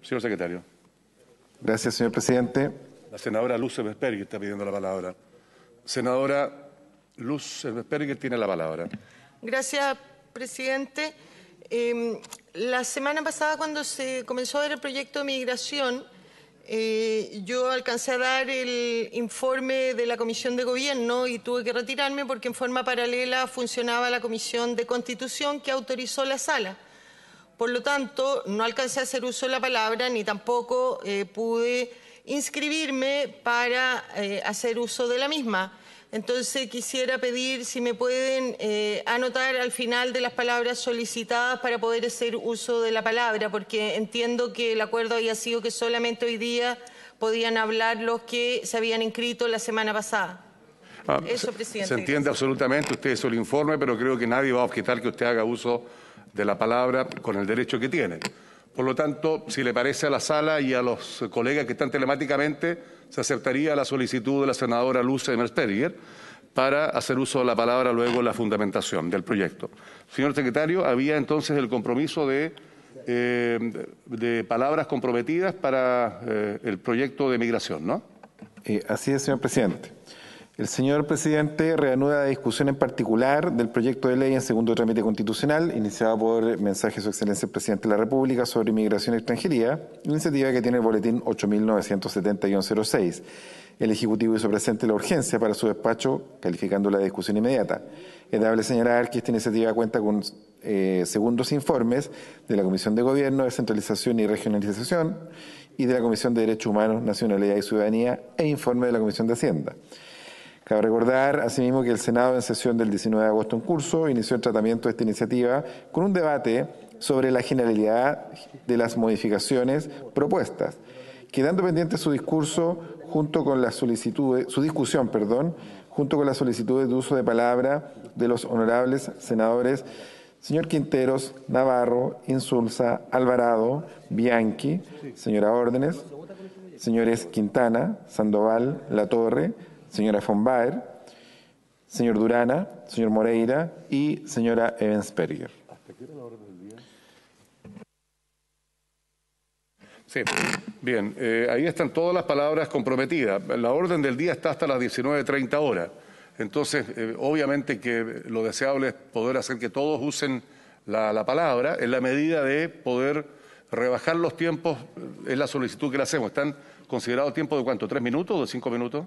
Señor secretario. Gracias, señor presidente. La senadora Luz Sebesberger está pidiendo la palabra. Senadora Luz Sebesberger tiene la palabra. Gracias, presidente. La semana pasada, cuando se comenzó a ver el proyecto de migración, yo alcancé a dar el informe de la Comisión de Gobierno y tuve que retirarme porque en forma paralela funcionaba la Comisión de Constitución que autorizó la sala. Por lo tanto, no alcancé a hacer uso de la palabra ni tampoco pude inscribirme para hacer uso de la misma. Entonces quisiera pedir si me pueden anotar al final de las palabras solicitadas para poder hacer uso de la palabra, porque entiendo que el acuerdo había sido que solamente hoy día podían hablar los que se habían inscrito la semana pasada. Eso, presidente. Se entiende absolutamente, usted hizo el informe, pero creo que nadie va a objetar que usted haga uso de la palabra con el derecho que tiene. Por lo tanto, si le parece a la sala y a los colegas que están telemáticamente, se aceptaría la solicitud de la senadora Luz Sebesberger para hacer uso de la palabra luego en la fundamentación del proyecto. Señor secretario, había entonces el compromiso de palabras comprometidas para el proyecto de migración, ¿no? Así es, señor presidente. El señor presidente reanuda la discusión en particular del proyecto de ley en segundo trámite constitucional, iniciado por mensaje de su excelencia el presidente de la República sobre inmigración y extranjería, iniciativa que tiene el boletín 8970-06. El Ejecutivo hizo presente la urgencia para su despacho, calificando la discusión inmediata. Es dable señalar que esta iniciativa cuenta con segundos informes de la Comisión de Gobierno, Descentralización y Regionalización y de la Comisión de Derechos Humanos, Nacionalidad y Ciudadanía e informe de la Comisión de Hacienda. Cabe recordar, asimismo, que el Senado, en sesión del 19 de agosto en curso, inició el tratamiento de esta iniciativa con un debate sobre la generalidad de las modificaciones propuestas, quedando pendiente su discurso junto con las solicitudes, junto con las solicitudes de uso de palabra de los honorables senadores señor Quinteros, Navarro, Insulza, Alvarado, Bianchi, señora Órdenes, señores Quintana, Sandoval, Latorre, señora von Baer, señor Durana, señor Moreira y señora Ebensperger. Sí, bien, ahí están todas las palabras comprometidas. La orden del día está hasta las 19:30 horas. Entonces, obviamente que lo deseable es poder hacer que todos usen la palabra en la medida de poder rebajar los tiempos. Es la solicitud que le hacemos. ¿Están considerados tiempos de cuánto? ¿3 minutos o de 5 minutos?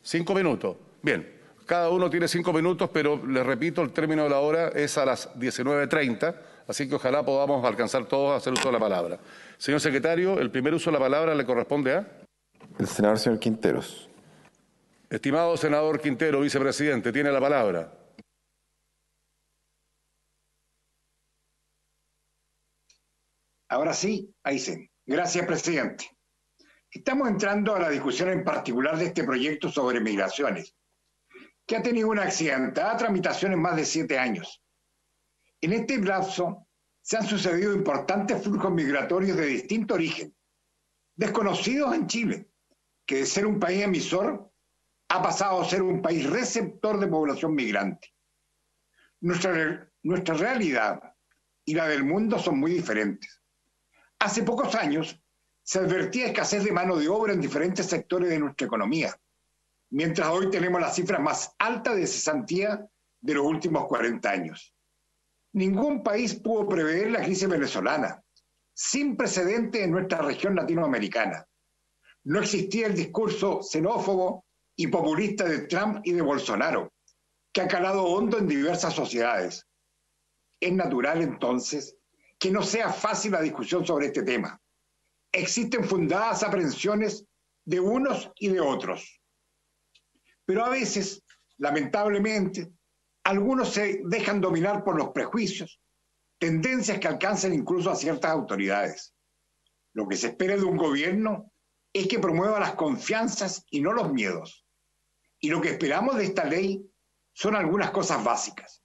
5 minutos. Bien, cada uno tiene 5 minutos, pero les repito, el término de la hora es a las 19:30, así que ojalá podamos alcanzar todos a hacer uso de la palabra. Señor secretario, el primer uso de la palabra le corresponde a... El senador señor Quinteros. Estimado senador Quintero, vicepresidente, tiene la palabra. Ahora sí, ahí sí. Gracias, presidente. Estamos entrando a la discusión en particular de este proyecto sobre migraciones, que ha tenido una accidentada tramitación en más de 7 años. En este lapso se han sucedido importantes flujos migratorios de distinto origen, desconocidos en Chile, que de ser un país emisor ha pasado a ser un país receptor de población migrante. Nuestra realidad y la del mundo son muy diferentes. Hace pocos años se advertía escasez de mano de obra en diferentes sectores de nuestra economía, mientras hoy tenemos la cifra más alta de cesantía de los últimos 40 años. Ningún país pudo prever la crisis venezolana, sin precedentes en nuestra región latinoamericana. No existía el discurso xenófobo y populista de Trump y de Bolsonaro, que ha calado hondo en diversas sociedades. Es natural, entonces, que no sea fácil la discusión sobre este tema. Existen fundadas aprensiones de unos y de otros. Pero a veces, lamentablemente, algunos se dejan dominar por los prejuicios, tendencias que alcanzan incluso a ciertas autoridades. Lo que se espera de un gobierno es que promueva las confianzas y no los miedos. Y lo que esperamos de esta ley son algunas cosas básicas.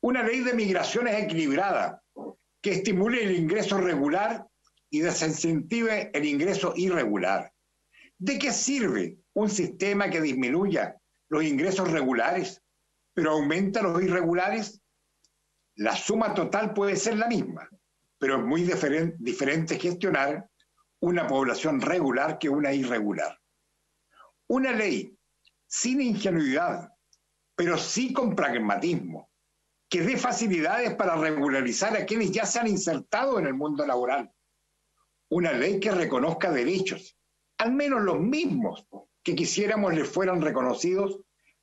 Una ley de migraciones equilibrada que estimule el ingreso regular y desincentive el ingreso irregular. ¿De qué sirve un sistema que disminuya los ingresos regulares, pero aumenta los irregulares? La suma total puede ser la misma, pero es muy diferente gestionar una población regular que una irregular. Una ley sin ingenuidad, pero sí con pragmatismo, que dé facilidades para regularizar a quienes ya se han insertado en el mundo laboral. Una ley que reconozca derechos, al menos los mismos que quisiéramos les fueran reconocidos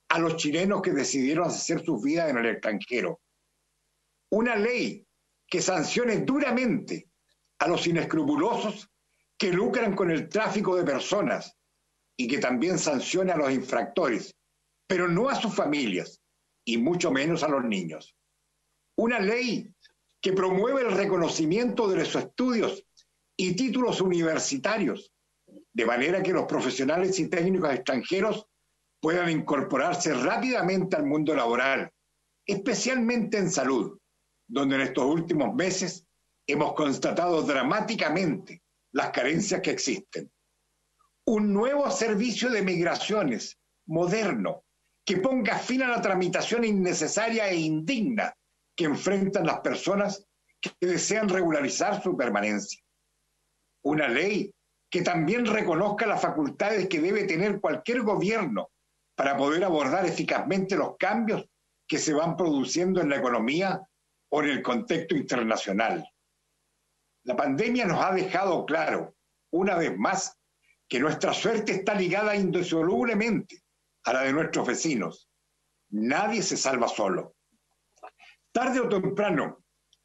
a los chilenos que decidieron hacer sus vidas en el extranjero. Una ley que sancione duramente a los inescrupulosos que lucran con el tráfico de personas y que también sancione a los infractores, pero no a sus familias y mucho menos a los niños. Una ley que promueve el reconocimiento de los estudios y títulos universitarios, de manera que los profesionales y técnicos extranjeros puedan incorporarse rápidamente al mundo laboral, especialmente en salud, donde en estos últimos meses hemos constatado dramáticamente las carencias que existen. Un nuevo servicio de migraciones moderno que ponga fin a la tramitación innecesaria e indigna que enfrentan las personas que desean regularizar su permanencia. Una ley que también reconozca las facultades que debe tener cualquier gobierno para poder abordar eficazmente los cambios que se van produciendo en la economía o en el contexto internacional. La pandemia nos ha dejado claro, una vez más, que nuestra suerte está ligada indisolublemente a la de nuestros vecinos. Nadie se salva solo. Tarde o temprano,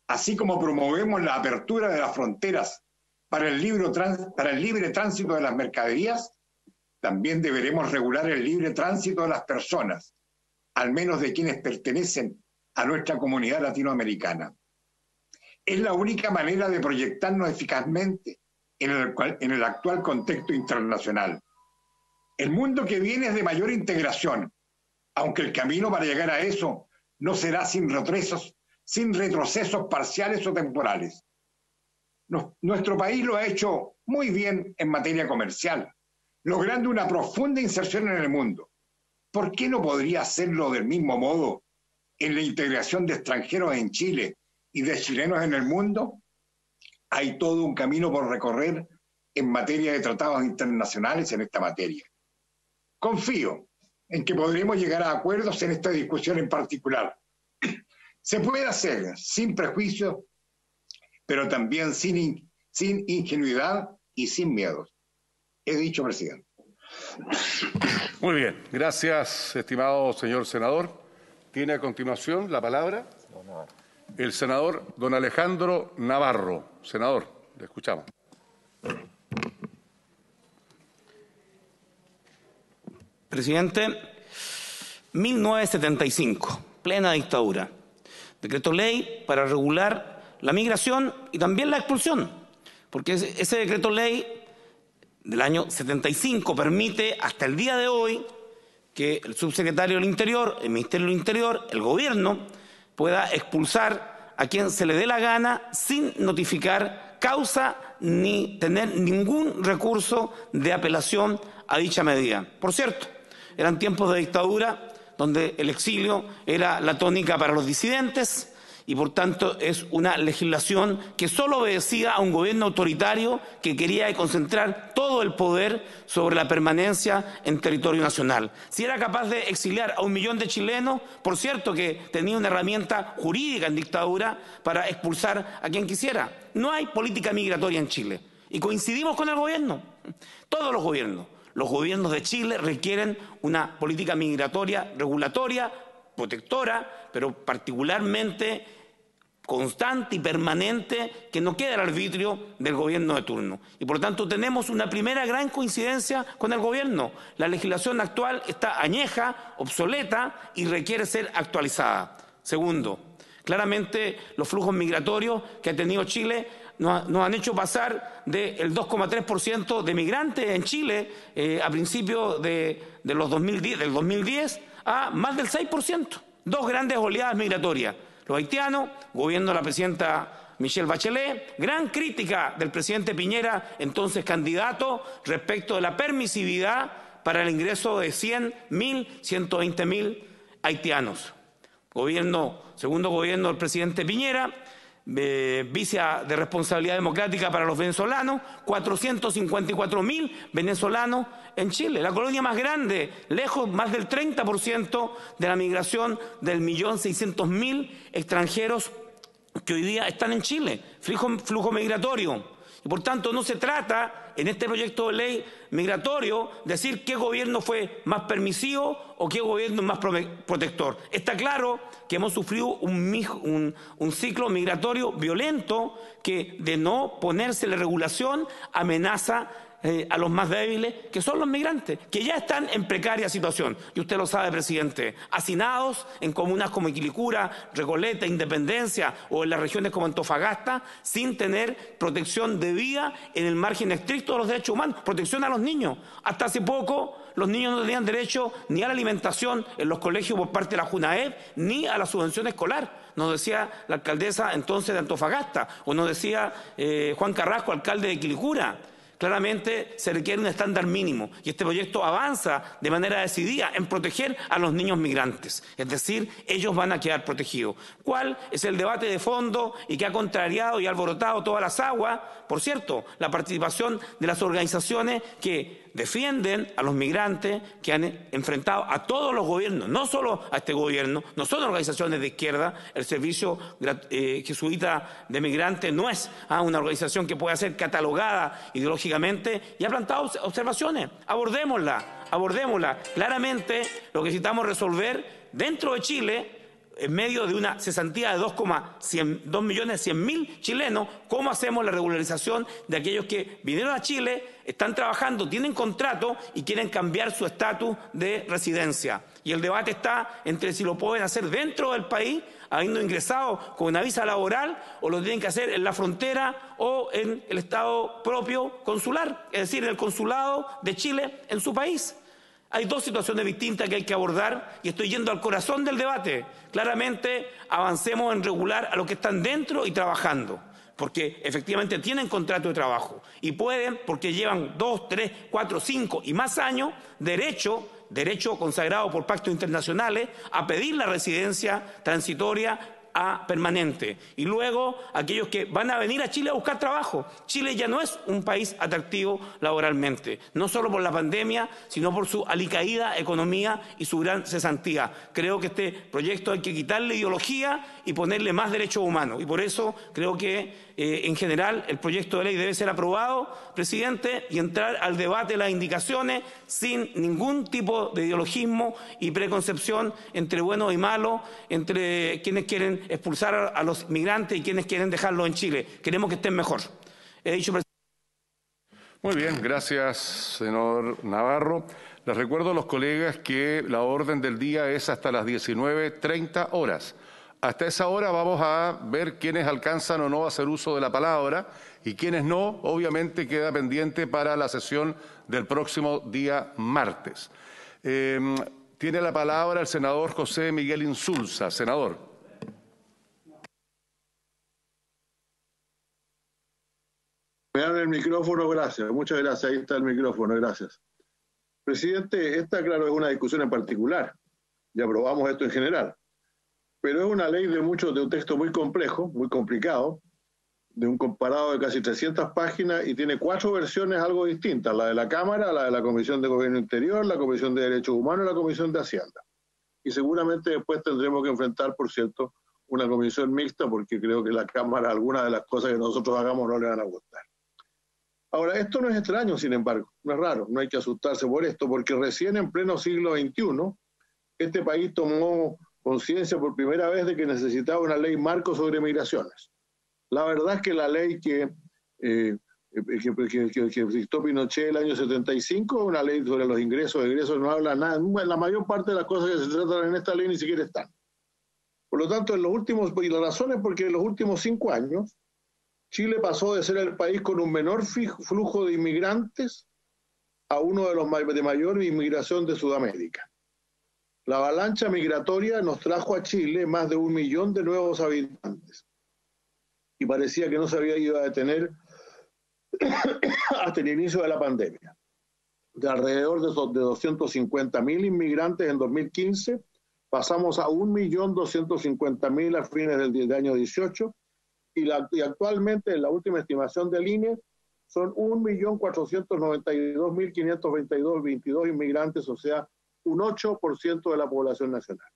así como promovemos la apertura de las fronteras para el libre tránsito de las mercaderías, también deberemos regular el libre tránsito de las personas, al menos de quienes pertenecen a nuestra comunidad latinoamericana. Es la única manera de proyectarnos eficazmente en el actual contexto internacional. El mundo que viene es de mayor integración, aunque el camino para llegar a eso no será sin retrocesos parciales o temporales. Nuestro país lo ha hecho muy bien en materia comercial, logrando una profunda inserción en el mundo. ¿Por qué no podría hacerlo del mismo modo en la integración de extranjeros en Chile y de chilenos en el mundo? Hay todo un camino por recorrer en materia de tratados internacionales en esta materia. Confío en que podremos llegar a acuerdos en esta discusión en particular. Se puede hacer sin prejuicios, pero también sin ingenuidad y sin miedos. He dicho, presidente. Muy bien, gracias, estimado señor senador. Tiene a continuación la palabra el senador don Alejandro Navarro. Senador, le escuchamos. Presidente, 1975, plena dictadura. Decreto ley para regular la migración y también la expulsión, porque ese decreto ley del año 75 permite hasta el día de hoy que el subsecretario del Interior, el Ministerio del Interior, el Gobierno, pueda expulsar a quien se le dé la gana sin notificar causa ni tener ningún recurso de apelación a dicha medida. Por cierto, eran tiempos de dictadura donde el exilio era la tónica para los disidentes y por tanto es una legislación que solo obedecía a un gobierno autoritario que quería concentrar todo el poder sobre la permanencia en territorio nacional. Si era capaz de exiliar a 1 millón de chilenos, por cierto que tenía una herramienta jurídica en dictadura para expulsar a quien quisiera. No hay política migratoria en Chile y coincidimos con el gobierno, todos los gobiernos. Los gobiernos de Chile requieren una política migratoria regulatoria, protectora, pero particularmente constante y permanente, que no quede al arbitrio del gobierno de turno. Y por lo tanto tenemos una primera gran coincidencia con el gobierno. La legislación actual está añeja, obsoleta y requiere ser actualizada. Segundo, claramente los flujos migratorios que ha tenido Chile nos han hecho pasar del 2,3% de migrantes en Chile a principios del 2010 a más del 6%. Dos grandes oleadas migratorias. Los haitianos, gobierno de la presidenta Michelle Bachelet, gran crítica del presidente Piñera, entonces candidato, respecto de la permisividad para el ingreso de 100.000, 120.000 haitianos. Segundo gobierno del presidente Piñera, visa de responsabilidad democrática para los venezolanos, 454.000 venezolanos en Chile, la colonia más grande, lejos más del 30% de la migración del 1.600.000 extranjeros que hoy día están en Chile, flujo migratorio. Y por tanto no se trata en este proyecto de ley migratorio decir qué gobierno fue más permisivo o qué gobierno es más protector. Está claro que hemos sufrido un ciclo migratorio violento que, de no ponérsele regulación, amenaza a los más débiles, que son los migrantes, que ya están en precaria situación. Y usted lo sabe, presidente, hacinados en comunas como Quilicura, Recoleta, Independencia o en las regiones como Antofagasta, sin tener protección debida en el margen estricto de los derechos humanos, protección a los niños. Hasta hace poco los niños no tenían derecho ni a la alimentación en los colegios por parte de la Junaed, ni a la subvención escolar. Nos decía la alcaldesa entonces de Antofagasta, o nos decía Juan Carrasco, alcalde de Quilicura. Claramente se requiere un estándar mínimo y este proyecto avanza de manera decidida en proteger a los niños migrantes, es decir, ellos van a quedar protegidos. ¿Cuál es el debate de fondo y que ha contrariado y alborotado todas las aguas? Por cierto, la participación de las organizaciones que defienden a los migrantes, que han enfrentado a todos los gobiernos, no solo a este gobierno, no son organizaciones de izquierda. El Servicio Jesuita de Migrantes no es una organización que pueda ser catalogada ideológicamente, y ha plantado observaciones. Abordémosla. Claramente lo que necesitamos resolver dentro de Chile, en medio de una cesantía de 2.100.000 chilenos, ¿cómo hacemos la regularización de aquellos que vinieron a Chile, están trabajando, tienen contrato y quieren cambiar su estatus de residencia? Y el debate está entre si lo pueden hacer dentro del país, habiendo ingresado con una visa laboral, o lo tienen que hacer en la frontera o en el estado propio consular, es decir, en el consulado de Chile en su país. Hay dos situaciones distintas que hay que abordar y estoy yendo al corazón del debate. Claramente avancemos en regular a los que están dentro y trabajando, porque efectivamente tienen contrato de trabajo y pueden, porque llevan 2, 3, 4, 5 y más años, derecho consagrado por pactos internacionales, a pedir la residencia transitoria a permanente. Y luego aquellos que van a venir a Chile a buscar trabajo. Chile ya no es un país atractivo laboralmente, no solo por la pandemia, sino por su alicaída economía y su gran cesantía. Creo que este proyecto hay que quitarle ideología y ponerle más derechos humanos. Y por eso creo que en general el proyecto de ley debe ser aprobado, presidente, y entrar al debate de las indicaciones sin ningún tipo de ideologismo y preconcepción entre buenos y malos, entre quienes quieren expulsar a los migrantes y quienes quieren dejarlos en Chile. Queremos que estén mejor. Muy bien, gracias, senador Navarro. Les recuerdo a los colegas que la orden del día es hasta las 19:30 horas. Hasta esa hora vamos a ver quiénes alcanzan o no a hacer uso de la palabra y quiénes no. Obviamente queda pendiente para la sesión del próximo día martes. Tiene la palabra el senador José Miguel Insulza. Senador. Me dan el micrófono, gracias. Muchas gracias. Ahí está el micrófono, gracias. Presidente, esta, claro, es una discusión en particular. Ya aprobamos esto en general. Pero es una ley de un texto muy complejo, muy complicado, de un comparado de casi 300 páginas y tiene 4 versiones algo distintas: la de la Cámara, la de la Comisión de Gobierno Interior, la Comisión de Derechos Humanos y la Comisión de Hacienda. Y seguramente después tendremos que enfrentar, por cierto, una comisión mixta, porque creo que la Cámara, algunas de las cosas que nosotros hagamos no le van a gustar. Ahora, esto no es extraño, sin embargo, no es raro, no hay que asustarse por esto, porque recién en pleno siglo XXI, este país tomó conciencia por primera vez de que necesitaba una ley marco sobre migraciones. La verdad es que la ley que dictó Pinochet el año 75 es una ley sobre los ingresos, egresos, no habla nada. La mayor parte de las cosas que se tratan en esta ley ni siquiera están. Por lo tanto, y la razón es porque en los últimos 5 años, Chile pasó de ser el país con un menor flujo de inmigrantes a uno de los de mayor inmigración de Sudamérica. La avalancha migratoria nos trajo a Chile más de 1 millón de nuevos habitantes. Y parecía que no se había ido a detener hasta el inicio de la pandemia. De alrededor de 250.000 inmigrantes en 2015, pasamos a 1.250.000 a fines del año 18, y actualmente, en la última estimación del INE, son 1.492.522 inmigrantes, o sea, un 8% de la población nacional.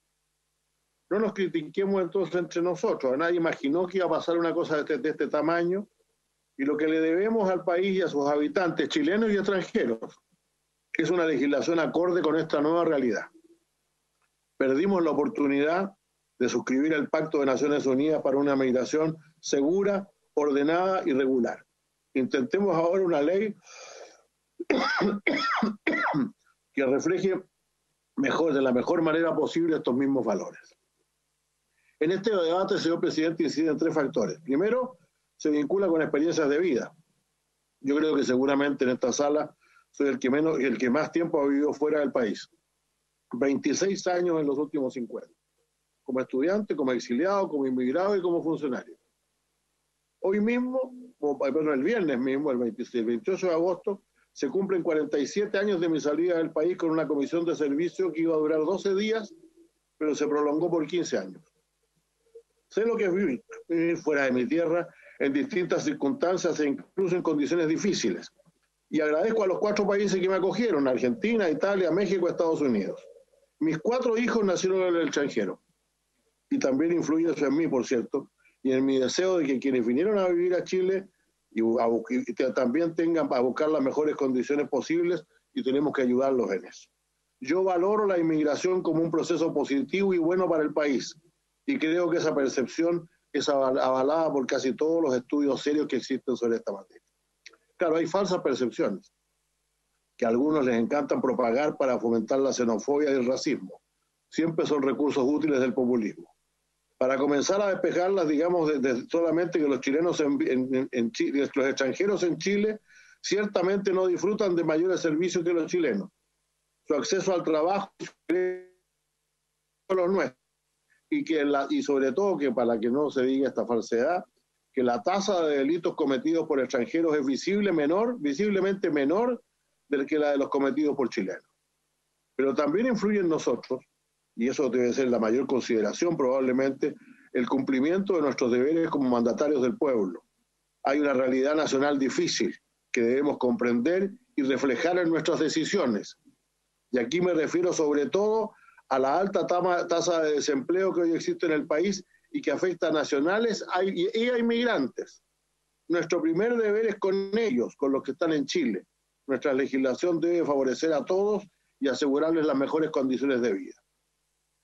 No nos critiquemos entonces entre nosotros. Nadie imaginó que iba a pasar una cosa de este tamaño, y lo que le debemos al país y a sus habitantes, chilenos y extranjeros, es una legislación acorde con esta nueva realidad. Perdimos la oportunidad de suscribir el Pacto de Naciones Unidas para una migración segura, ordenada y regular. Intentemos ahora una ley que refleje de la mejor manera posible estos mismos valores. En este debate, señor presidente, inciden 3 factores. Primero, se vincula con experiencias de vida. Yo creo que seguramente en esta sala soy el que más tiempo ha vivido fuera del país. 26 años en los últimos 50. Como estudiante, como exiliado, como inmigrado y como funcionario. Hoy mismo, el viernes mismo, el 28 de agosto, se cumplen 47 años de mi salida del país con una comisión de servicio que iba a durar 12 días, pero se prolongó por 15 años. Sé lo que es vivir fuera de mi tierra, en distintas circunstancias e incluso en condiciones difíciles. Y agradezco a los 4 países que me acogieron: Argentina, Italia, México, Estados Unidos. Mis 4 hijos nacieron en el extranjero. Y también influye eso en mí, por cierto, y en mi deseo de que quienes vinieron a vivir a Chile y también tengan a buscar las mejores condiciones posibles, y tenemos que ayudarlos en eso. Yo valoro la inmigración como un proceso positivo y bueno para el país, y creo que esa percepción es avalada por casi todos los estudios serios que existen sobre esta materia. Claro, hay falsas percepciones que a algunos les encantan propagar para fomentar la xenofobia y el racismo. Siempre son recursos útiles del populismo. Para comenzar a despejarlas, digamos solamente que los chilenos los extranjeros en Chile ciertamente no disfrutan de mayores servicios que los chilenos. Su acceso al trabajo es los nuestros. Y sobre todo, que para que no se diga esta falsedad, que la tasa de delitos cometidos por extranjeros es visiblemente menor que la de los cometidos por chilenos. Pero también influye en nosotros, y eso debe ser la mayor consideración probablemente, el cumplimiento de nuestros deberes como mandatarios del pueblo. Hay una realidad nacional difícil que debemos comprender y reflejar en nuestras decisiones. Y aquí me refiero sobre todo a la alta tasa de desempleo que hoy existe en el país y que afecta a nacionales y a inmigrantes. Nuestro primer deber es con ellos, con los que están en Chile. Nuestra legislación debe favorecer a todos y asegurarles las mejores condiciones de vida.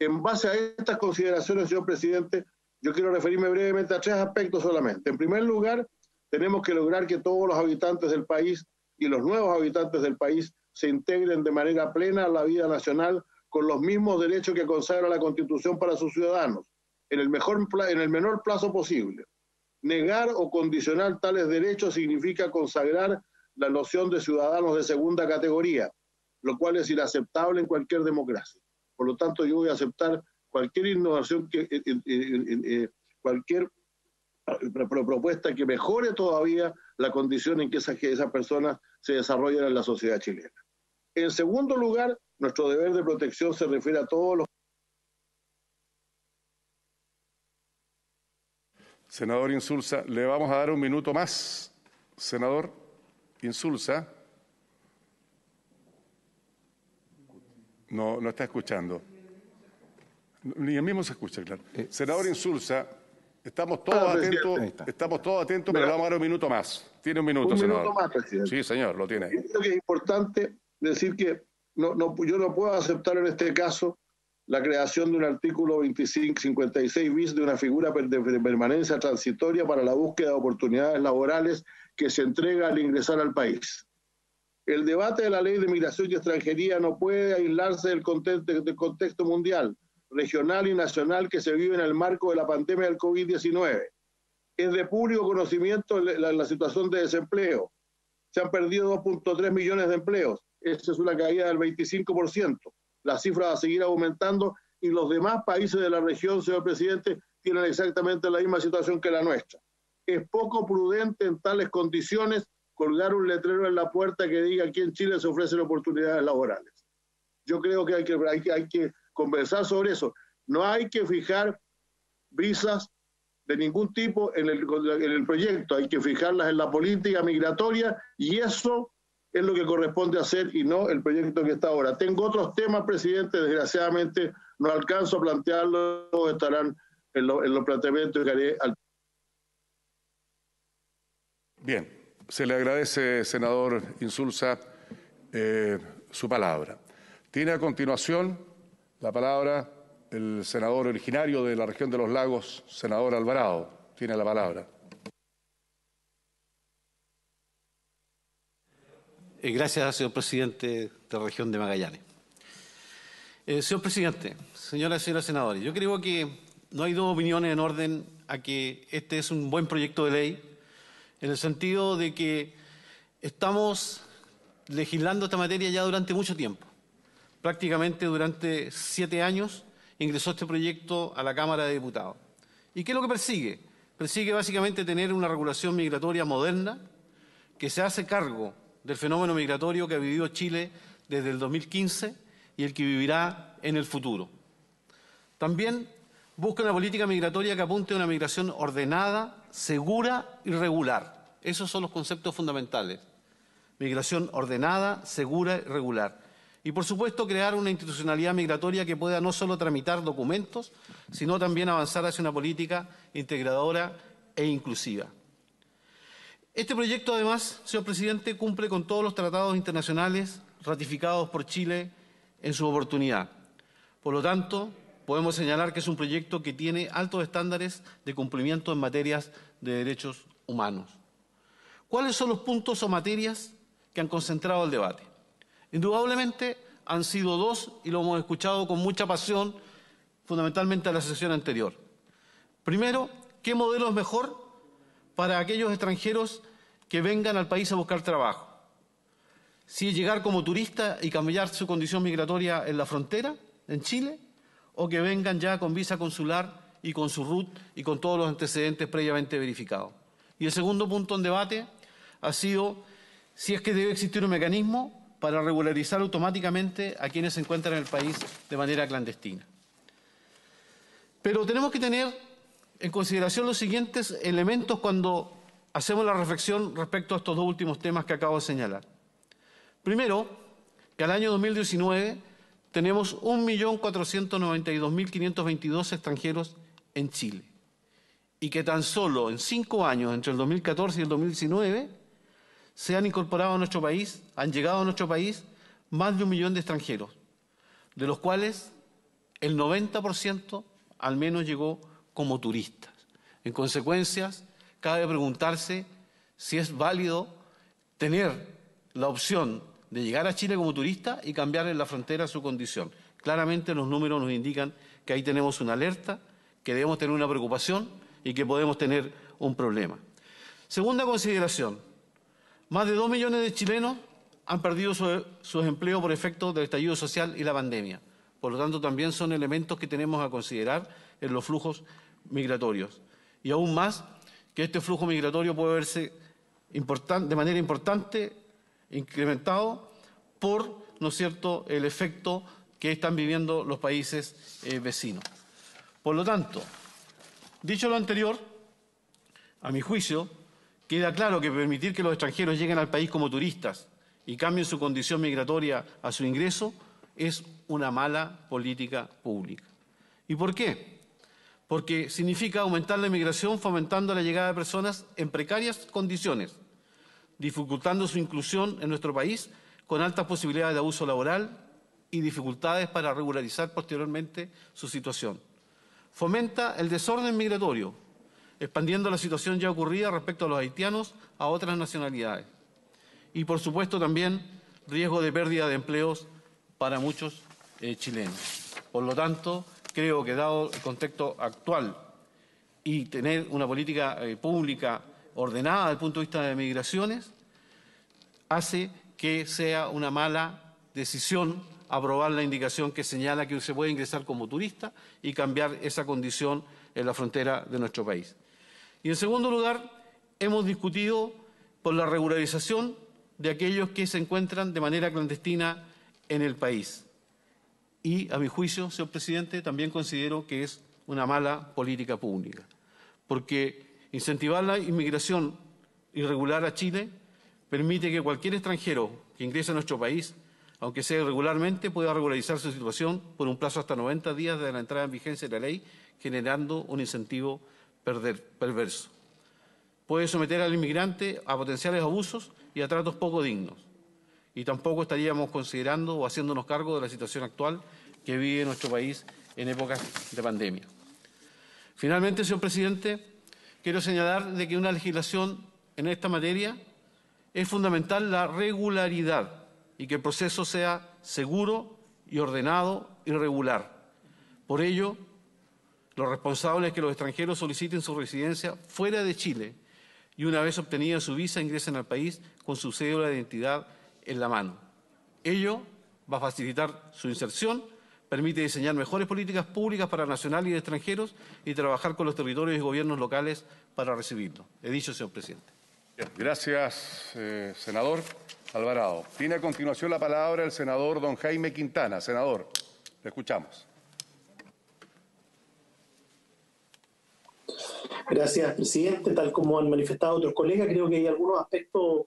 En base a estas consideraciones, señor presidente, yo quiero referirme brevemente a 3 aspectos solamente. En primer lugar, tenemos que lograr que todos los habitantes del país y los nuevos habitantes del país se integren de manera plena a la vida nacional con los mismos derechos que consagra la Constitución para sus ciudadanos, en el menor plazo posible. Negar o condicionar tales derechos significa consagrar la noción de ciudadanos de segunda categoría, lo cual es inaceptable en cualquier democracia. Por lo tanto, yo voy a aceptar cualquier innovación, cualquier propuesta que mejore todavía la condición en que esas personas se desarrollan en la sociedad chilena. En segundo lugar, nuestro deber de protección se refiere a todos los... Senador Insulza, le vamos a dar un minuto más. Senador Insulza. No está escuchando. Ni el mismo se escucha, claro. Senador Insulza, estamos todos atentos, pero le vamos a dar un minuto más. Tiene un minuto, senador. Un minuto más, presidente. Sí, señor, lo tiene. Creo que es importante decir que yo no puedo aceptar en este caso la creación de un artículo 56 bis de una figura de permanencia transitoria para la búsqueda de oportunidades laborales que se entrega al ingresar al país. El debate de la ley de migración y extranjería no puede aislarse del contexto mundial, regional y nacional que se vive en el marco de la pandemia del COVID-19. Es de público conocimiento la situación de desempleo. Se han perdido 2.3 millones de empleos. Esa es una caída del 25%. La cifra va a seguir aumentando y los demás países de la región, señor presidente, tienen exactamente la misma situación que la nuestra. Es poco prudente en tales condiciones colgar un letrero en la puerta que diga aquí en Chile se ofrecen oportunidades laborales. Yo creo que hay que conversar sobre eso. No hay que fijar visas de ningún tipo en el proyecto, hay que fijarlas en la política migratoria y eso es lo que corresponde hacer y no el proyecto que está ahora. Tengo otros temas, presidente, desgraciadamente no alcanzo a plantearlos, estarán en los planteamientos que haré al... Bien, se le agradece, senador Insulza, su palabra. Tiene a continuación la palabra el senador originario de la región de los Lagos, senador Alvarado. Tiene la palabra. Gracias, señor presidente de la región de Magallanes. Señor presidente, señoras y señores senadores, yo creo que no hay dos opiniones en orden a que este es un buen proyecto de ley, en el sentido de que estamos legislando esta materia ya durante mucho tiempo. Prácticamente durante 7 años ingresó este proyecto a la Cámara de Diputados. ¿Y qué es lo que persigue? Persigue básicamente tener una regulación migratoria moderna que se hace cargo del fenómeno migratorio que ha vivido Chile desde el 2015 y el que vivirá en el futuro. También busca una política migratoria que apunte a una migración ordenada, segura y regular. Esos son los conceptos fundamentales. Migración ordenada, segura y regular. Y, por supuesto, crear una institucionalidad migratoria que pueda no solo tramitar documentos, sino también avanzar hacia una política integradora e inclusiva. Este proyecto, además, señor presidente, cumple con todos los tratados internacionales ratificados por Chile en su oportunidad. Por lo tanto, podemos señalar que es un proyecto que tiene altos estándares de cumplimiento en materias de derechos humanos. ¿Cuáles son los puntos o materias que han concentrado el debate? Indudablemente han sido 2 y lo hemos escuchado con mucha pasión, fundamentalmente en la sesión anterior. Primero, ¿qué modelo es mejor para aquellos extranjeros que vengan al país a buscar trabajo? ¿Si llegar como turista y cambiar su condición migratoria en la frontera, en Chile, o que vengan ya con visa consular y con su RUT y con todos los antecedentes previamente verificados? Y el segundo punto en debate ha sido si es que debe existir un mecanismo para regularizar automáticamente a quienes se encuentran en el país de manera clandestina. Pero tenemos que tener en consideración los siguientes elementos cuando hacemos la reflexión respecto a estos 2 últimos temas que acabo de señalar. Primero, que al año 2019 tenemos 1.492.522 extranjeros en Chile y que tan solo en 5 años, entre el 2014 y el 2019, se han incorporado a nuestro país, han llegado a nuestro país más de 1 millón de extranjeros, de los cuales el 90% al menos llegó como turistas. En consecuencia, cabe preguntarse si es válido tener la opción de llegar a Chile como turista y cambiar en la frontera su condición. Claramente los números nos indican que ahí tenemos una alerta, que debemos tener una preocupación y que podemos tener un problema. Segunda consideración. Más de 2 millones de chilenos han perdido sus empleos por efecto del estallido social y la pandemia. Por lo tanto, también son elementos que tenemos a considerar en los flujos migratorios. Y aún más, que este flujo migratorio puede verse de manera importante incrementado por, ¿no es cierto?, el efecto que están viviendo los países vecinos. Por lo tanto, dicho lo anterior, a mi juicio, queda claro que permitir que los extranjeros lleguen al país como turistas y cambien su condición migratoria a su ingreso es una mala política pública. ¿Y por qué? Porque significa aumentar la inmigración fomentando la llegada de personas en precarias condiciones, dificultando su inclusión en nuestro país con altas posibilidades de abuso laboral y dificultades para regularizar posteriormente su situación. Fomenta el desorden migratorio, expandiendo la situación ya ocurrida respecto a los haitianos a otras nacionalidades. Y, por supuesto, también riesgo de pérdida de empleos para muchos chilenos. Por lo tanto, creo que dado el contexto actual y tener una política pública ordenada desde el punto de vista de migraciones, hace que sea una mala decisión aprobar la indicación que señala que se puede ingresar como turista y cambiar esa condición en la frontera de nuestro país. Y, en segundo lugar, hemos discutido por la regularización de aquellos que se encuentran de manera clandestina en el país. Y, a mi juicio, señor presidente, también considero que es una mala política pública. porque incentivar la inmigración irregular a Chile permite que cualquier extranjero que ingrese a nuestro país, aunque sea irregularmente, pueda regularizar su situación por un plazo hasta 90 días de la entrada en vigencia de la ley, generando un incentivo perverso. Puede someter al inmigrante a potenciales abusos y a tratos poco dignos. Y tampoco estaríamos considerando o haciéndonos cargo de la situación actual que vive nuestro país en épocas de pandemia. Finalmente, señor presidente, quiero señalar de que una legislación en esta materia es fundamental la regularidad y que el proceso sea seguro y ordenado y regular. Por ello, lo responsable es que los extranjeros soliciten su residencia fuera de Chile y una vez obtenida su visa ingresen al país con su cédula de identidad en la mano. Ello va a facilitar su inserción, permite diseñar mejores políticas públicas para nacionales y extranjeros y trabajar con los territorios y gobiernos locales para recibirlo. He dicho, señor presidente. Bien, gracias, senador Alvarado. Tiene a continuación la palabra el senador don Jaime Quintana. Senador, le escuchamos. Gracias, presidente. Tal como han manifestado otros colegas, creo que hay algunos aspectos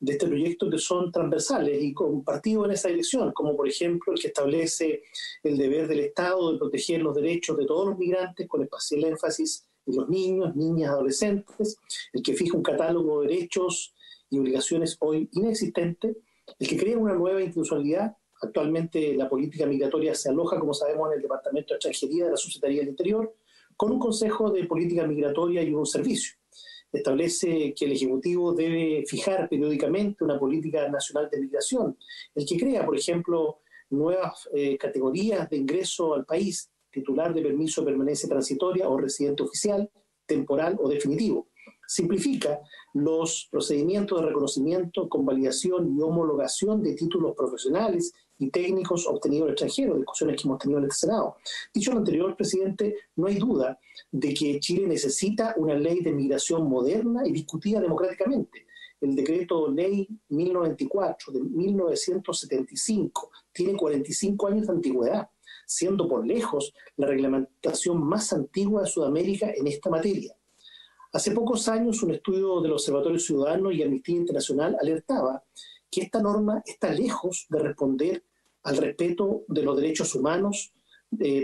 de este proyecto que son transversales y compartidos en esa dirección, como por ejemplo el que establece el deber del Estado de proteger los derechos de todos los migrantes con especial énfasis en los niños, niñas, adolescentes, el que fija un catálogo de derechos y obligaciones hoy inexistentes, el que crea una nueva institucionalidad. Actualmente la política migratoria se aloja, como sabemos, en el Departamento de Extranjería de la Subsecretaría del Interior, con un Consejo de Política Migratoria y un servicio. Establece que el Ejecutivo debe fijar periódicamente una política nacional de migración, el que crea, por ejemplo, nuevas categorías de ingreso al país, titular de permiso de permanencia transitoria o residente oficial, temporal o definitivo. Simplifica los procedimientos de reconocimiento, convalidación y homologación de títulos profesionales y técnicos obtenidos en el extranjero, discusiones que hemos tenido en el Senado. Dicho lo anterior, presidente, no hay duda de que Chile necesita una ley de migración moderna y discutida democráticamente. El decreto ley 1094 de 1975 tiene 45 años de antigüedad, siendo por lejos la reglamentación más antigua de Sudamérica en esta materia. Hace pocos años, un estudio del Observatorio Ciudadano y Amnistía Internacional alertaba que esta norma está lejos de responder al respeto de los derechos humanos,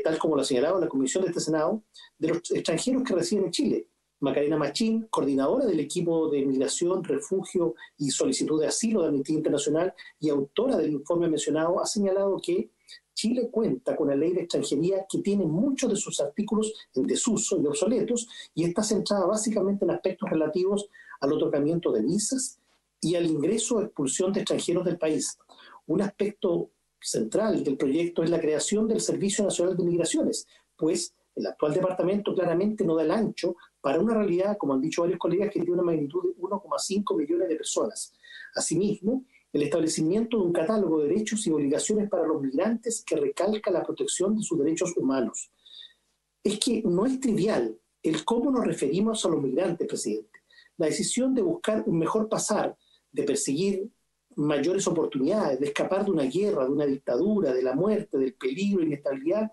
tal como lo ha señalado la Comisión de este Senado, de los extranjeros que residen en Chile. Macarena Machín, coordinadora del equipo de Migración, Refugio y Solicitud de Asilo de Amnistía Internacional y autora del informe mencionado, ha señalado que Chile cuenta con una ley de extranjería que tiene muchos de sus artículos en desuso y obsoletos y está centrada básicamente en aspectos relativos al otorgamiento de visas y al ingreso o expulsión de extranjeros del país. Un aspecto central del proyecto es la creación del Servicio Nacional de Migraciones, pues el actual departamento claramente no da el ancho para una realidad, como han dicho varios colegas, que tiene una magnitud de 1,5 millones de personas. Asimismo, el establecimiento de un catálogo de derechos y obligaciones para los migrantes que recalca la protección de sus derechos humanos. Es que no es trivial el cómo nos referimos a los migrantes, presidente. La decisión de buscar un mejor pasar, de perseguir mayores oportunidades, de escapar de una guerra, de una dictadura, de la muerte, del peligro e inestabilidad,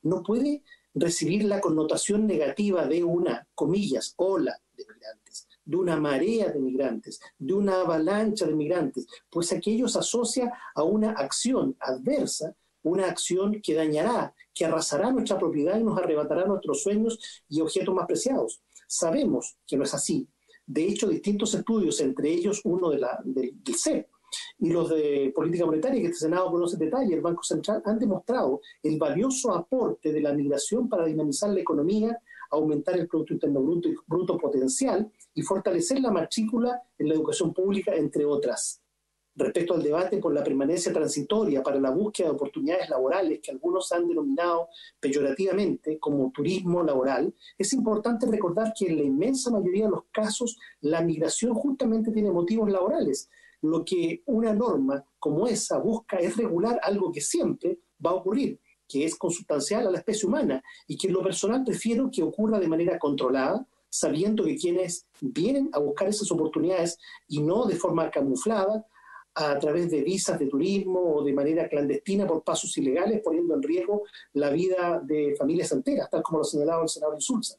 no puede recibir la connotación negativa de una, comillas, ola de migrantes, de una marea de migrantes, de una avalancha de migrantes, pues aquello se asocia a una acción adversa, una acción que dañará, que arrasará nuestra propiedad y nos arrebatará nuestros sueños y objetos más preciados. Sabemos que no es así. De hecho, distintos estudios, entre ellos uno del CEP y los de política monetaria, que este Senado conoce en detalle, el Banco Central, han demostrado el valioso aporte de la migración para dinamizar la economía, aumentar el Producto Interno Bruto potencial y fortalecer la matrícula en la educación pública, entre otras. Respecto al debate por la permanencia transitoria para la búsqueda de oportunidades laborales que algunos han denominado peyorativamente como turismo laboral, es importante recordar que en la inmensa mayoría de los casos la migración justamente tiene motivos laborales. Lo que una norma como esa busca es regular algo que siempre va a ocurrir, que es consustancial a la especie humana y que en lo personal prefiero que ocurra de manera controlada, sabiendo que quienes vienen a buscar esas oportunidades y no de forma camuflada, a través de visas de turismo o de manera clandestina por pasos ilegales, poniendo en riesgo la vida de familias enteras, tal como lo señalaba el senador Insulza.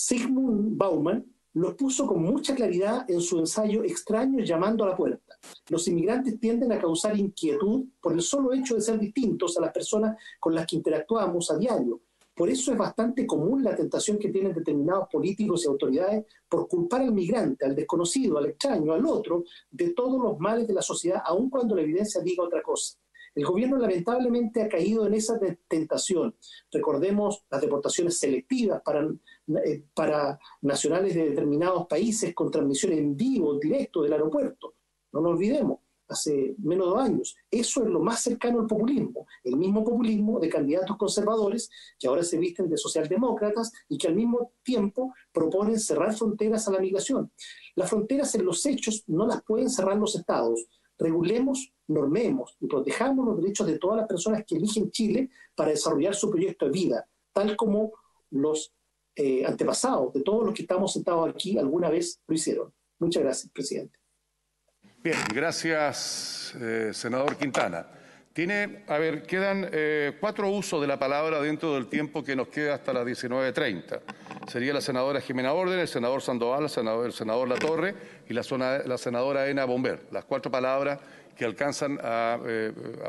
Zygmunt Bauman lo puso con mucha claridad en su ensayo Extraños llamando a la puerta. Los inmigrantes tienden a causar inquietud por el solo hecho de ser distintos a las personas con las que interactuamos a diario. Por eso es bastante común la tentación que tienen determinados políticos y autoridades por culpar al migrante, al desconocido, al extraño, al otro, de todos los males de la sociedad, aun cuando la evidencia diga otra cosa. El gobierno lamentablemente ha caído en esa tentación. Recordemos las deportaciones selectivas para nacionales de determinados países con transmisión en vivo, directo del aeropuerto. No nos olvidemos, hace menos de 2 años. Eso es lo más cercano al populismo. El mismo populismo de candidatos conservadores que ahora se visten de socialdemócratas y que al mismo tiempo proponen cerrar fronteras a la migración. Las fronteras en los hechos no las pueden cerrar los estados. Regulemos, normemos y protejamos los derechos de todas las personas que eligen Chile para desarrollar su proyecto de vida, tal como los antepasados de todos los que estamos sentados aquí alguna vez lo hicieron. Muchas gracias, presidente. Bien, gracias, senador Quintana. Quedan 4 usos de la palabra dentro del tiempo que nos queda hasta las 19:30. Sería la senadora Jimena Orden, el senador Sandoval, el senador Latorre y la senadora Ena Bomber. Las 4 palabras que alcanzan a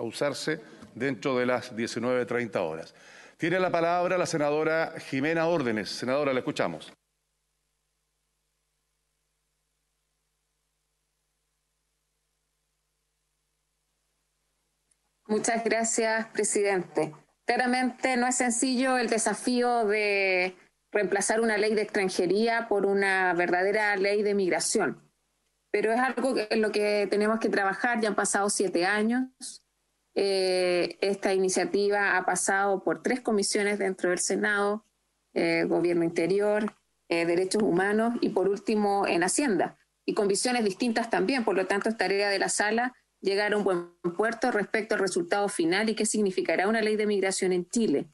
usarse dentro de las 19:30 horas. Tiene la palabra la senadora Jimena Órdenes. Senadora, la escuchamos. Muchas gracias, presidente. Claramente no es sencillo el desafío de reemplazar una ley de extranjería por una verdadera ley de migración, pero es algo en lo que tenemos que trabajar. Ya han pasado 7 años. Esta iniciativa ha pasado por 3 comisiones dentro del Senado, Gobierno Interior, Derechos Humanos y por último en Hacienda, y con visiones distintas también. Por lo tanto, es tarea de la sala llegar a un buen puerto respecto al resultado final y qué significará una ley de migración en Chile.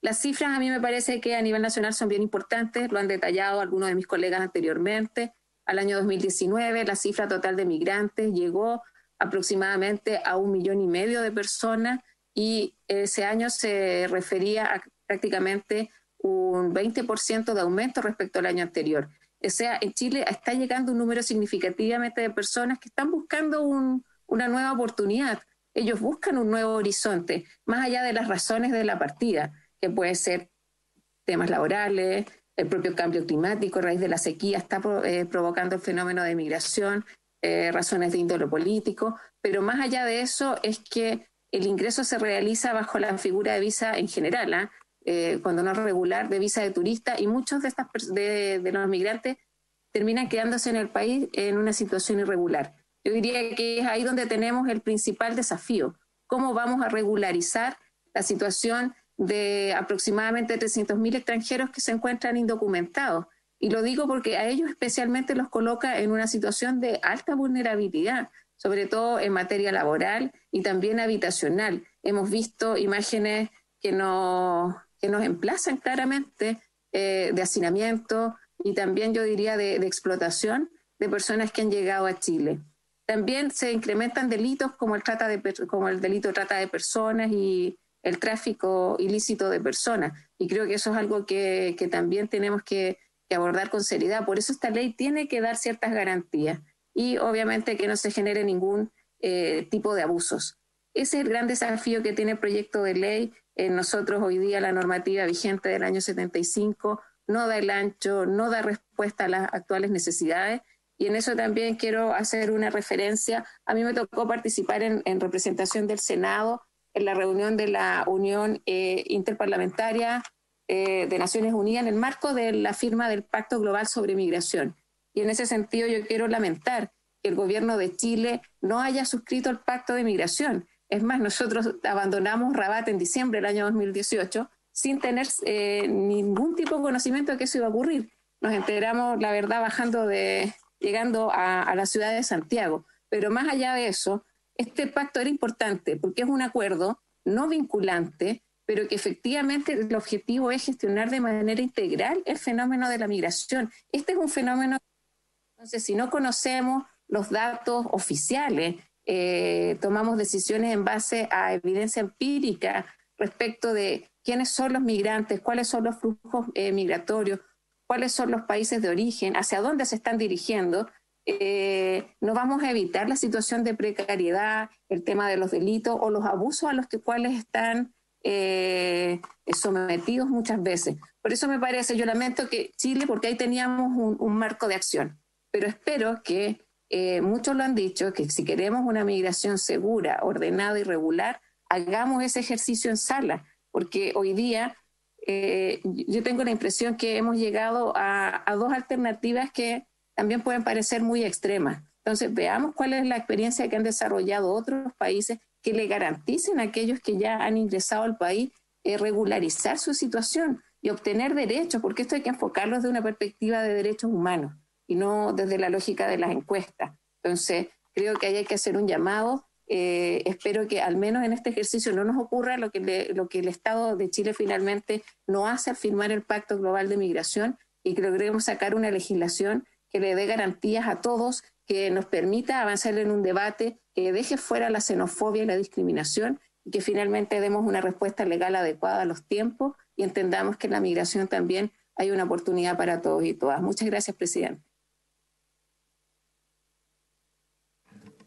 Las cifras a mí me parece que a nivel nacional son bien importantes, lo han detallado algunos de mis colegas anteriormente. Al año 2019 la cifra total de migrantes llegó aproximadamente a 1,5 millones de personas y ese año se refería a prácticamente un 20% de aumento respecto al año anterior. O sea, en Chile está llegando un número significativamente de personas que están buscando una nueva oportunidad. Ellos buscan un nuevo horizonte, más allá de las razones de la partida, que puede ser temas laborales, el propio cambio climático a raíz de la sequía está provocando el fenómeno de migración, razones de índole político, pero más allá de eso es que el ingreso se realiza bajo la figura de visa en general, cuando no es regular, de visa de turista, y muchos de los migrantes terminan quedándose en el país en una situación irregular. Yo diría que es ahí donde tenemos el principal desafío. ¿Cómo vamos a regularizar la situación de aproximadamente 300.000 extranjeros que se encuentran indocumentados? Y lo digo porque a ellos especialmente los coloca en una situación de alta vulnerabilidad, sobre todo en materia laboral y también habitacional. Hemos visto imágenes que nos emplazan claramente de hacinamiento y también yo diría de explotación de personas que han llegado a Chile. También se incrementan delitos como el delito de trata de personas y el tráfico ilícito de personas. Y creo que eso es algo que también tenemos que abordar con seriedad. Por eso esta ley tiene que dar ciertas garantías y obviamente que no se genere ningún tipo de abusos. Ese es el gran desafío que tiene el proyecto de ley. Nosotros hoy día la normativa vigente del año 75 no da el ancho, no da respuesta a las actuales necesidades. Y en eso también quiero hacer una referencia. A mí me tocó participar en representación del Senado en la reunión de la Unión Interparlamentaria de Naciones Unidas en el marco de la firma del Pacto Global sobre Migración. Y en ese sentido yo quiero lamentar que el gobierno de Chile no haya suscrito el Pacto de Migración. Es más, nosotros abandonamos Rabat en diciembre del año 2018 sin tener ningún tipo de conocimiento de que eso iba a ocurrir. Nos enteramos, la verdad, llegando a la ciudad de Santiago. Pero más allá de eso, este pacto era importante porque es un acuerdo no vinculante, pero que efectivamente el objetivo es gestionar de manera integral el fenómeno de la migración. Este es un fenómeno, entonces, si no conocemos los datos oficiales, tomamos decisiones en base a evidencia empírica respecto de quiénes son los migrantes, cuáles son los flujos migratorios, cuáles son los países de origen, hacia dónde se están dirigiendo, no vamos a evitar la situación de precariedad, el tema de los delitos o los abusos a los cuales están sometidos muchas veces. Por eso me parece, yo lamento que Chile, porque ahí teníamos un marco de acción, pero espero que, muchos lo han dicho, que si queremos una migración segura, ordenada y regular, hagamos ese ejercicio en sala, porque hoy día yo tengo la impresión que hemos llegado a dos alternativas que también pueden parecer muy extremas. Entonces, veamos cuál es la experiencia que han desarrollado otros países que le garanticen a aquellos que ya han ingresado al país regularizar su situación y obtener derechos, porque esto hay que enfocarlo desde una perspectiva de derechos humanos y no desde la lógica de las encuestas. Entonces, creo que ahí hay que hacer un llamado. Espero que al menos en este ejercicio no nos ocurra lo que el Estado de Chile finalmente no hace al firmar el Pacto Global de Migración, y que logremos sacar una legislación que le dé garantías a todos, que nos permita avanzar en un debate, que deje fuera la xenofobia y la discriminación, y que finalmente demos una respuesta legal adecuada a los tiempos y entendamos que en la migración también hay una oportunidad para todos y todas. Muchas gracias, presidente.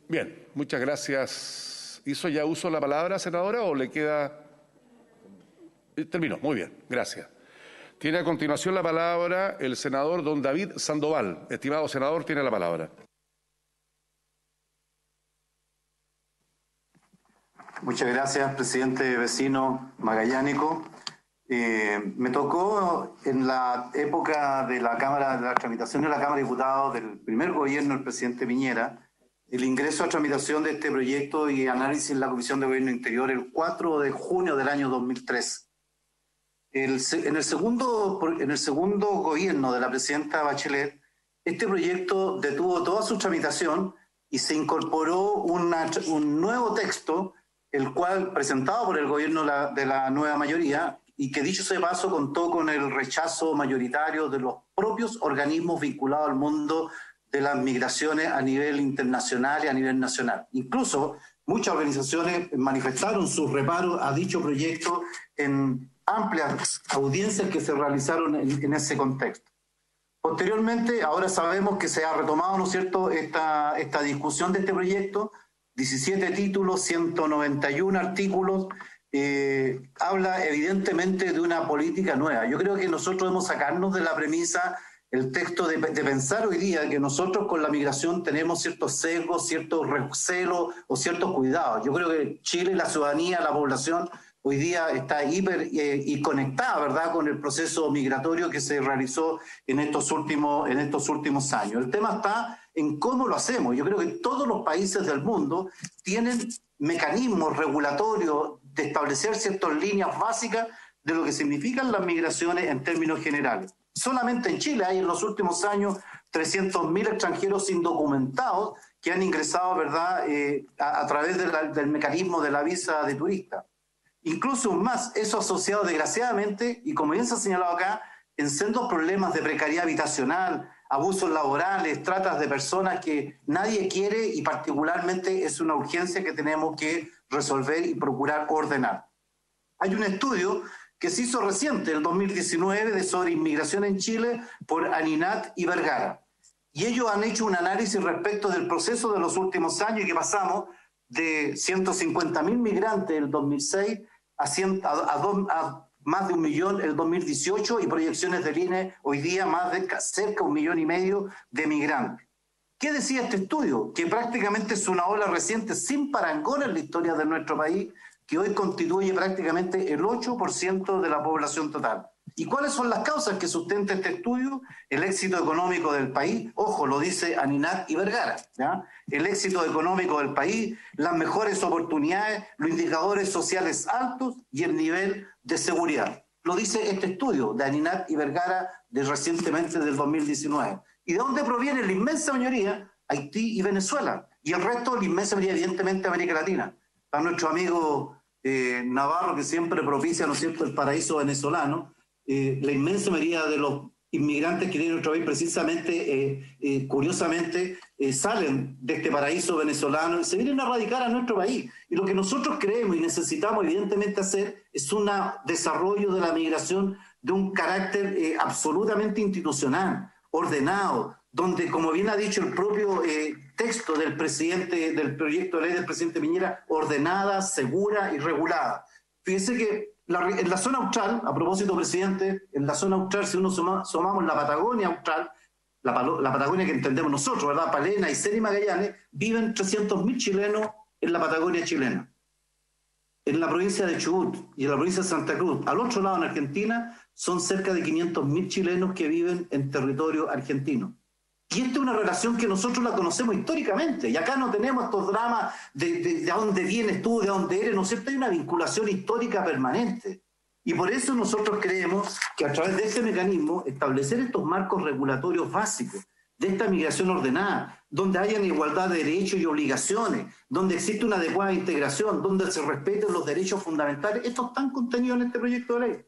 Bien, muchas gracias. ¿Hizo ya uso la palabra, senadora, o le queda...? Terminó, muy bien, gracias. Tiene a continuación la palabra el senador don David Sandoval. Estimado senador, tiene la palabra. Muchas gracias, presidente vecino magallánico. Me tocó en la época de la tramitación de la Cámara de Diputados del primer gobierno del presidente Piñera, el ingreso a tramitación de este proyecto y análisis en la Comisión de Gobierno Interior el 4 de junio del año 2003. En el segundo gobierno de la presidenta Bachelet, este proyecto detuvo toda su tramitación y se incorporó un nuevo texto, el cual, presentado por el gobierno de la nueva mayoría, y que dicho sea de paso contó con el rechazo mayoritario de los propios organismos vinculados al mundo de las migraciones a nivel internacional y a nivel nacional. Incluso muchas organizaciones manifestaron sus reparos a dicho proyecto en amplias audiencias que se realizaron en ese contexto. Posteriormente, ahora sabemos que se ha retomado, ¿no es cierto?, esta discusión de este proyecto, 17 títulos, 191 artículos, habla evidentemente de una política nueva. Yo creo que nosotros debemos sacarnos de la premisa el texto de pensar hoy día que nosotros con la migración tenemos ciertos sesgos, ciertos recelos o ciertos cuidados. Yo creo que Chile, la ciudadanía, la población hoy día está y conectada, ¿verdad?, con el proceso migratorio que se realizó en estos últimos años. El tema está en cómo lo hacemos. Yo creo que todos los países del mundo tienen mecanismos regulatorios de establecer ciertas líneas básicas de lo que significan las migraciones en términos generales. Solamente en Chile hay en los últimos años 300.000 extranjeros indocumentados que han ingresado, ¿verdad?, a través del mecanismo de la visa de turista. Incluso más, eso asociado desgraciadamente, y como bien se ha señalado acá, en sendos problemas de precariedad habitacional, abusos laborales, tratas de personas que nadie quiere y particularmente es una urgencia que tenemos que resolver y procurar ordenar. Hay un estudio que se hizo reciente, el 2019, sobre inmigración en Chile por Aninat y Vergara. Y ellos han hecho un análisis respecto del proceso de los últimos años y que pasamos de 150.000 migrantes en el 2006 a más de 1 millón en el 2018 y proyecciones del INE hoy día más de cerca de 1,5 millones de migrantes. ¿Qué decía este estudio? Que prácticamente es una ola reciente sin parangón en la historia de nuestro país, que hoy constituye prácticamente el 8% de la población total. ¿Y cuáles son las causas que sustenta este estudio? El éxito económico del país, ojo, lo dice Aninat y Vergara, ¿ya? El éxito económico del país, las mejores oportunidades, los indicadores sociales altos y el nivel de seguridad. Lo dice este estudio de Aninat y Vergara recientemente del 2019. ¿Y de dónde proviene la inmensa mayoría? Haití y Venezuela. Y el resto, la inmensa mayoría, evidentemente, América Latina. A nuestro amigo Navarro, que siempre propicia, ¿no es cierto?, el paraíso venezolano, la inmensa mayoría de los inmigrantes que tienen nuestro país precisamente, curiosamente, salen de este paraíso venezolano y se vienen a radicar a nuestro país. Y lo que nosotros creemos y necesitamos evidentemente hacer es un desarrollo de la migración de un carácter absolutamente institucional, ordenado, donde, como bien ha dicho el propio texto del proyecto de ley del presidente Piñera, ordenada, segura y regulada. Fíjese que en la zona austral, a propósito, presidente, en la zona austral, si uno sumamos la Patagonia austral, la Patagonia que entendemos nosotros, ¿verdad? Palena, Aysén y Magallanes, viven 300.000 chilenos en la Patagonia chilena. En la provincia de Chubut y en la provincia de Santa Cruz, al otro lado en Argentina, son cerca de 500.000 chilenos que viven en territorio argentino. Y esta es una relación que nosotros la conocemos históricamente, y acá no tenemos estos dramas de dónde vienes tú, de dónde eres, ¿no es cierto? Hay una vinculación histórica permanente. Y por eso nosotros creemos que a través de este mecanismo, establecer estos marcos regulatorios básicos de esta migración ordenada, donde haya igualdad de derechos y obligaciones, donde existe una adecuada integración, donde se respeten los derechos fundamentales, estos están contenidos en este proyecto de ley.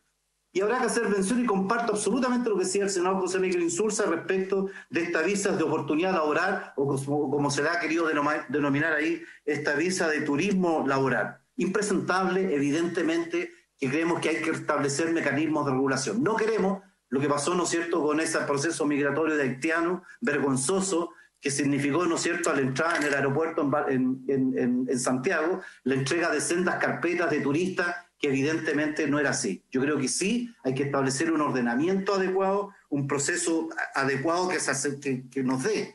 Y habrá que hacer mención, y comparto absolutamente lo que decía el senador José Miguel Insulza respecto de estas visas de oportunidad laboral, o como se le ha querido denominar ahí, esta visa de turismo laboral. Impresentable, evidentemente, que creemos que hay que establecer mecanismos de regulación. No queremos lo que pasó, ¿no es cierto?, con ese proceso migratorio de haitianos, vergonzoso, que significó, ¿no es cierto?, al entrar en el aeropuerto en Santiago, la entrega de sendas carpetas de turistas, que evidentemente no era así. Yo creo que sí hay que establecer un ordenamiento adecuado, un proceso adecuado que nos dé,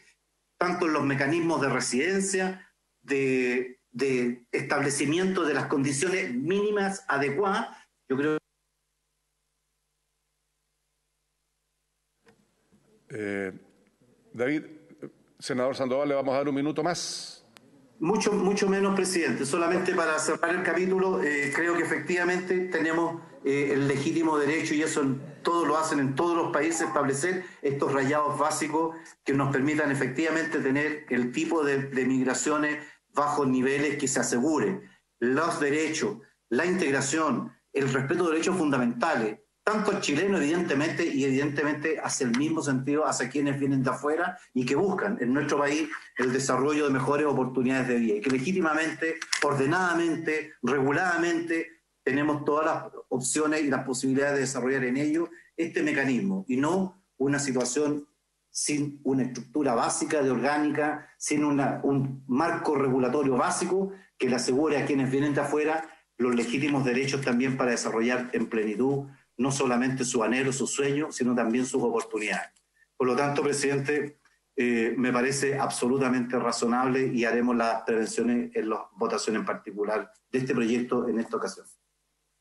tanto en los mecanismos de residencia, de establecimiento de las condiciones mínimas adecuadas. Yo creo David, senador Sandoval, le vamos a dar un minuto más. Mucho menos, presidente. Solamente para cerrar el capítulo, creo que efectivamente tenemos el legítimo derecho, y eso todos lo hacen en todos los países, establecer estos rayados básicos que nos permitan efectivamente tener el tipo de migraciones bajos niveles que se asegure los derechos, la integración, el respeto de derechos fundamentales, tanto al chileno evidentemente, y evidentemente hacia el mismo sentido hacia quienes vienen de afuera y que buscan en nuestro país el desarrollo de mejores oportunidades de vida, y que legítimamente, ordenadamente, reguladamente tenemos todas las opciones y las posibilidades de desarrollar en ello este mecanismo, y no una situación sin una estructura básica de orgánica, sin un marco regulatorio básico que le asegure a quienes vienen de afuera los legítimos derechos también para desarrollar en plenitud no solamente su anhelo, sus sueños, sino también sus oportunidades. Por lo tanto, presidente, me parece absolutamente razonable, y haremos las prevenciones en la votación en particular de este proyecto en esta ocasión.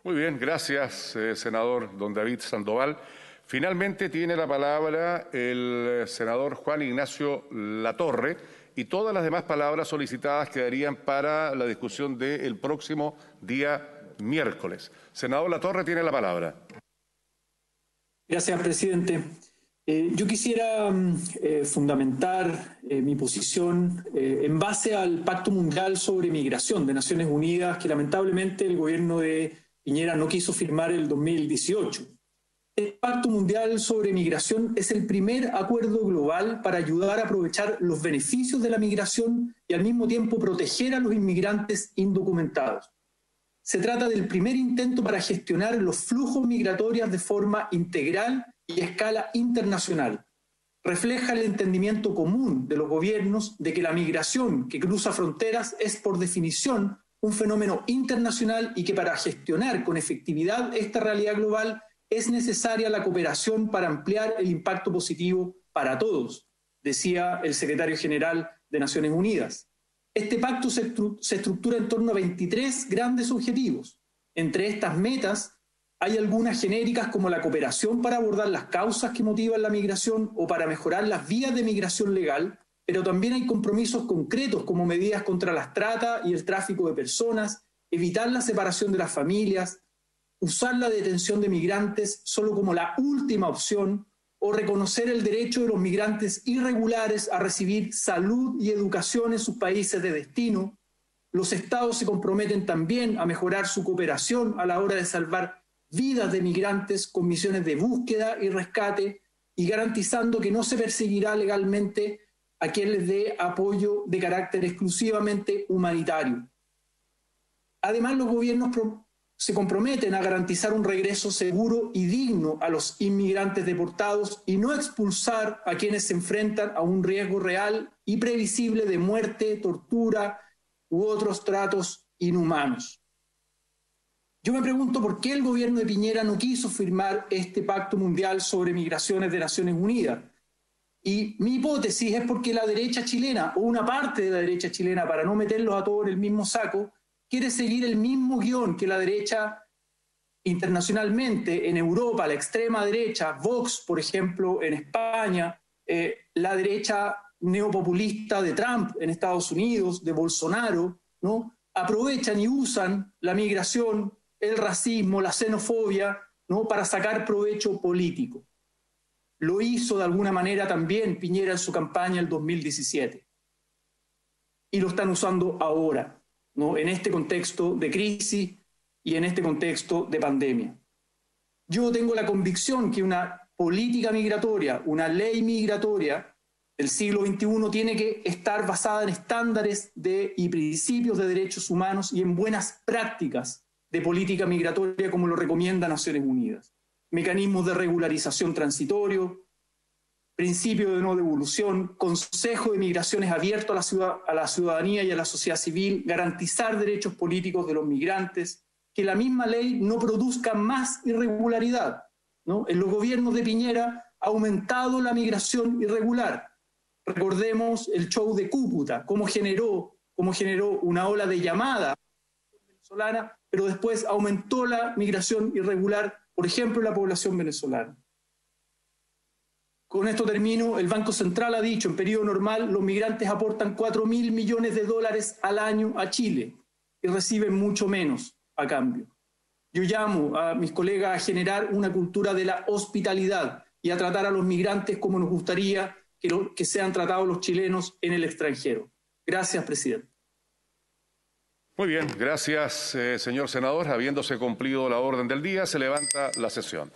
Muy bien, gracias, senador don David Sandoval. Finalmente tiene la palabra el senador Juan Ignacio Latorre, y todas las demás palabras solicitadas quedarían para la discusión del próximo día miércoles. Senador Latorre tiene la palabra. Gracias, presidente. Yo quisiera fundamentar mi posición en base al Pacto Mundial sobre Migración de Naciones Unidas, que lamentablemente el gobierno de Piñera no quiso firmar el 2018. El Pacto Mundial sobre Migración es el primer acuerdo global para ayudar a aprovechar los beneficios de la migración y al mismo tiempo proteger a los inmigrantes indocumentados. Se trata del primer intento para gestionar los flujos migratorios de forma integral y a escala internacional. Refleja el entendimiento común de los gobiernos de que la migración que cruza fronteras es por definición un fenómeno internacional, y que para gestionar con efectividad esta realidad global es necesaria la cooperación para ampliar el impacto positivo para todos, decía el secretario general de Naciones Unidas. Este pacto se estructura en torno a 23 grandes objetivos. Entre estas metas hay algunas genéricas, como la cooperación para abordar las causas que motivan la migración o para mejorar las vías de migración legal, pero también hay compromisos concretos como medidas contra la trata y el tráfico de personas, evitar la separación de las familias, usar la detención de migrantes solo como la última opción, o reconocer el derecho de los migrantes irregulares a recibir salud y educación en sus países de destino. Los estados se comprometen también a mejorar su cooperación a la hora de salvar vidas de migrantes con misiones de búsqueda y rescate, y garantizando que no se perseguirá legalmente a quien les dé apoyo de carácter exclusivamente humanitario. Además, los gobiernos se comprometen a garantizar un regreso seguro y digno a los inmigrantes deportados y no expulsar a quienes se enfrentan a un riesgo real y previsible de muerte, tortura u otros tratos inhumanos. Yo me pregunto por qué el gobierno de Piñera no quiso firmar este Pacto Mundial sobre Migraciones de Naciones Unidas. Y mi hipótesis es porque la derecha chilena, o una parte de la derecha chilena, para no meterlos a todos en el mismo saco, quiere seguir el mismo guión que la derecha internacionalmente en Europa, la extrema derecha, Vox, por ejemplo, en España, la derecha neopopulista de Trump en Estados Unidos, de Bolsonaro, ¿no? Aprovechan y usan la migración, el racismo, la xenofobia, ¿no? Para sacar provecho político. Lo hizo de alguna manera también Piñera en su campaña el 2017. Y lo están usando ahora, ¿no? En este contexto de crisis y en este contexto de pandemia. Yo tengo la convicción que una política migratoria, una ley migratoria del siglo XXI tiene que estar basada en estándares y principios de derechos humanos y en buenas prácticas de política migratoria como lo recomienda Naciones Unidas. Mecanismos de regularización transitorio, principio de no devolución, consejo de migraciones abierto a la ciudadanía y a la sociedad civil, garantizar derechos políticos de los migrantes, que la misma ley no produzca más irregularidad, ¿no? En los gobiernos de Piñera ha aumentado la migración irregular. Recordemos el show de Cúcuta, cómo generó una ola de llamada venezolana, pero después aumentó la migración irregular, por ejemplo, en la población venezolana. Con esto termino. El Banco Central ha dicho, en periodo normal, los migrantes aportan 4.000 millones de dólares al año a Chile y reciben mucho menos a cambio. Yo llamo a mis colegas a generar una cultura de la hospitalidad y a tratar a los migrantes como nos gustaría que sean tratados los chilenos en el extranjero. Gracias, presidente. Muy bien, gracias, señor senador. Habiéndose cumplido la orden del día, se levanta la sesión.